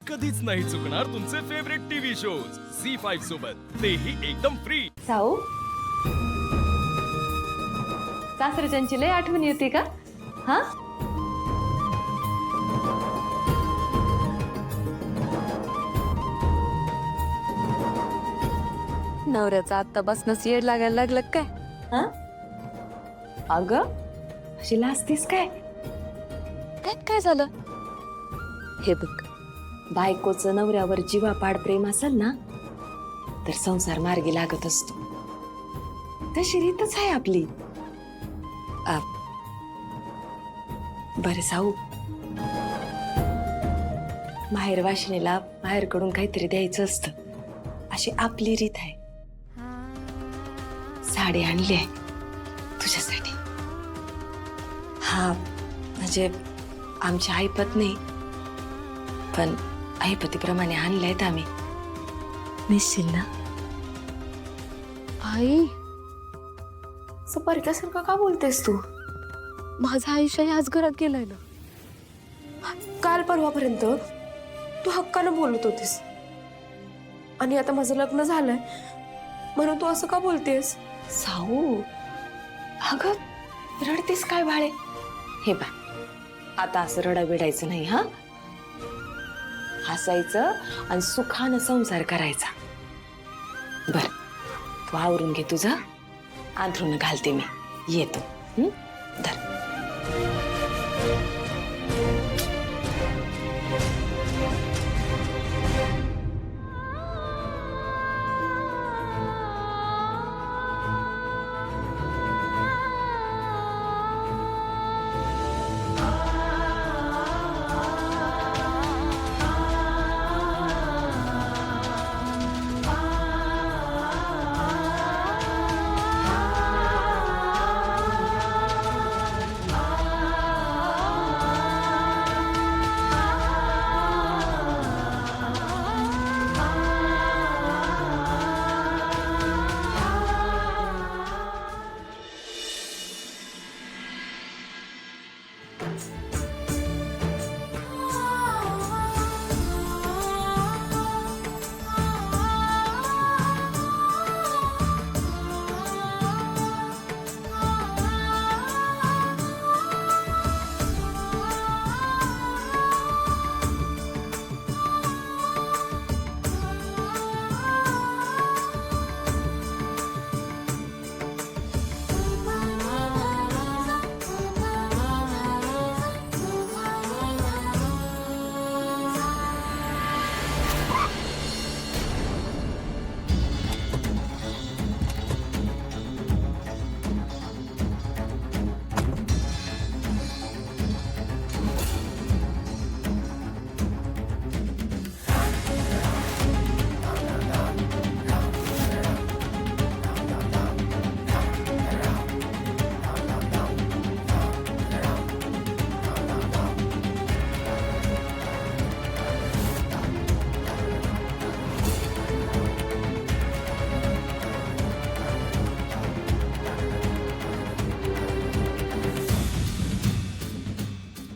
कधीच नाही चुकणार तुमचे फेवरेट टीव्ही शोज झी5 सोबत, तेही एकदम फ्री। साऊ, सासरच्यांची लय आठवण येते का? हा, नवऱ्याचा आत्तापासूनच येड लागायला लागलं काय? हा? अगं अशी लाजतीस काय? त्यात काय झालं? हे बघ, बायकोचं नवऱ्यावर जीवापाड प्रेम असेल ना तर संसार मार्गी लागत असतो। तशी रीतच आहे आपली। बरे साऊ, माहेर वाशिनीला माहेरकडून काहीतरी द्यायचं असतं, अशी आपली रीत आहे। साडी आणली आहे तुझ्यासाठी। हा म्हणजे आमची ऐपत नाही, पण ऐपतीप्रमाणे आणले आहेत आम्ही। निश्चित ना? आई, परक्यासारखं का बोलतेस तू? माझं आयुष्य आज घरात गेलंय ना। काल परवापर्यंत तू हक्कानं बोलत होतीस आणि आता माझं लग्न झालंय म्हणून तू असं का बोलतेस? साऊ, अगं रडतेस काय बाळे? हे बा, आता असं रडाबिडायचं नाही हा। हसायचं आणि सुखानं संसार करायचा। बर, तू आवरून घे तुझं, अंथरुण घालते मी, येतो। धर।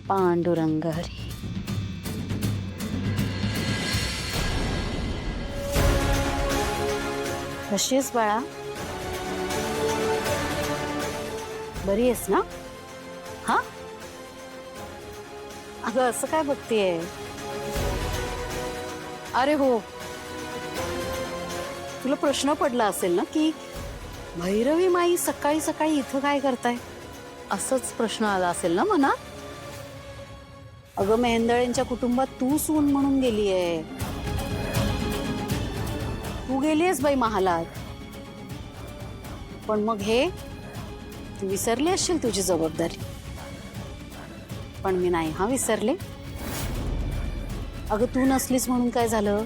पांडुरंग हरी। कशी आहेस बाळा? बरी आहेस ना? हा, अगं असं काय बघतेय? अरे हो, तुला प्रश्न पडला असेल ना की भैरवी माई सकाळी सकाळी इथं काय करताय, असंच प्रश्न आला असेल ना मनात? अगं मेहेंदळेंच्या कुटुंबात तू सून म्हणून गेलीये, तू गेलीयस बाई महालात। पण मग हे तू विसरली असशील तुझी जबाबदारी, पण मी नाही हा विसरले। अगं तू नसलीस म्हणून काय झालं,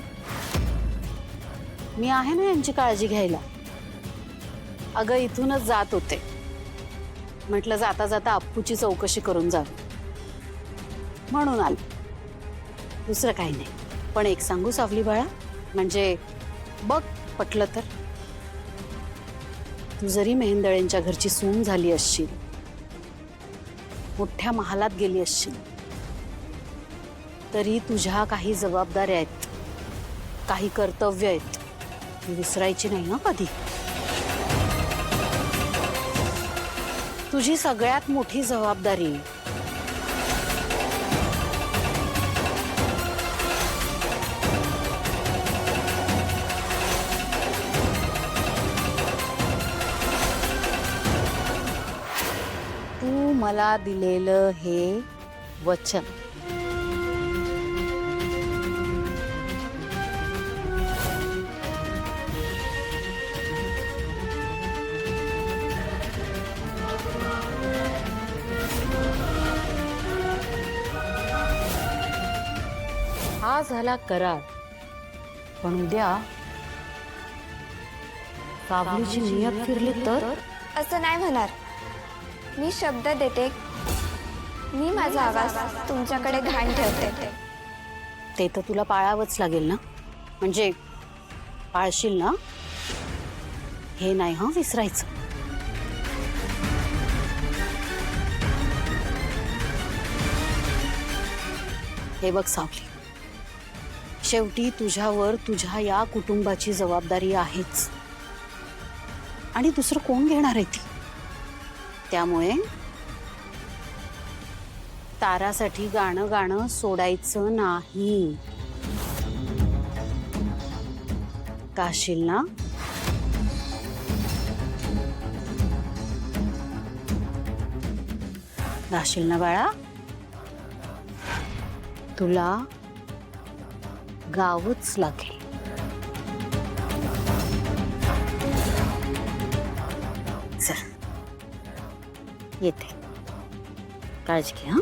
मी आहे ना यांची काळजी घ्यायला। अगं इथूनच जात होते, म्हटलं जाता जाता अप्पूची चौकशी करून जावी म्हणून आले, दुसरं काही नाही। पण एक सांगू सावली बाळा, म्हणजे बघ पटलं तर, तू जरी मेहेंदळेंच्या घरची सून झाली असशील, मोठ्या महालात गेली असशील, तरी तुझ्या काही जबाबदाऱ्या आहेत, काही कर्तव्य आहेत, ती विसरायची नाही ना कधी. तुझी सगळ्यात मोठी जबाबदारी तू मला दिलेलं हे वचन. हा झाला करार, पण उद्या सावलीची नियत फिरली तर? असं नाही होणार. मी शब्द देते, मी माझा आवाज तुमच्याकडे घाण ठेवते. ते तर तुला पाळावंच लागेल ना, म्हणजे पाळशील ना, हे नाही हं विसरायचं. हे बघ सावली, शेवटी तुझ्यावर तुझ्या या कुटुंबाची जबाबदारी आहेच, आणि दुसरं कोण घेणार आहे ती. त्यामुळे तारासाठी गाणं गाणं सोडायचं नाही. गाशील ना? गाशील ना बाळा? तुला गावच लागेल. चल येते, काळजी घे. हा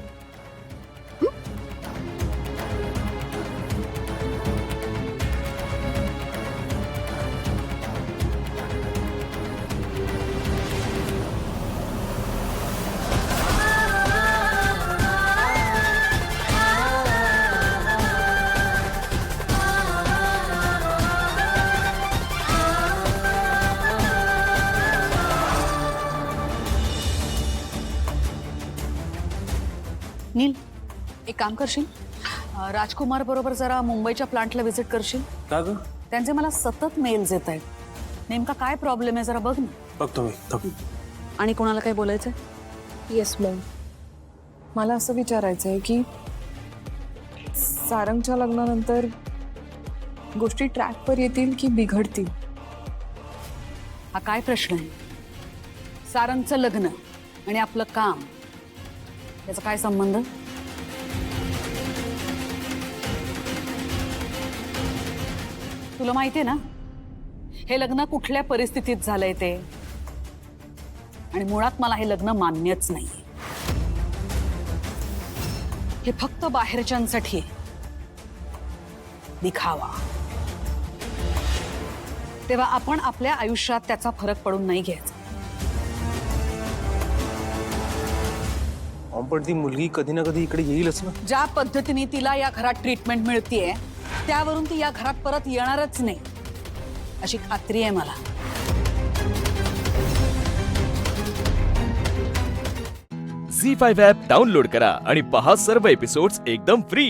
नील, एक काम करशील, राजकुमार बरोबर जरा मुंबईच्या प्लांटला व्हिजिट करशील. का ग? त्यांचे मला सतत मेल्स येत आहेत. नेमका काय प्रॉब्लेम आहे जरा बघ ना. बघतो मी. आणि कोणाला काही बोलायचंय? Yes ma'am. मला असं विचारायचं आहे की सारंगच्या लग्नानंतर गोष्टी ट्रॅकवर येतील की बिघडतील? हा काय प्रश्न आहे? सारंगचं लग्न आणि आपलं काम याचा काय संबंध? तुला माहितीये ना हे लग्न कुठल्या परिस्थितीत झालंय ते, आणि मुळात मला हे लग्न मान्यच नाहीये. हे फक्त बाहेरच्यांसाठी आहे, दिखावा. तेव्हा आपण आपल्या आयुष्यात त्याचा फरक पडून नाही घ्यायचा. पण ती मुलगी कधी ना कधी इकडे येईलच ना. ज्या पद्धतीने तिला या घरात ट्रीटमेंट मिळतीये त्यावरून ती या घरात परत येणारच नाही अशी खात्री आहे मला. झी5 ॲप डाउनलोड करा आणि पहा सर्व एपिसोड्स एकदम फ्री.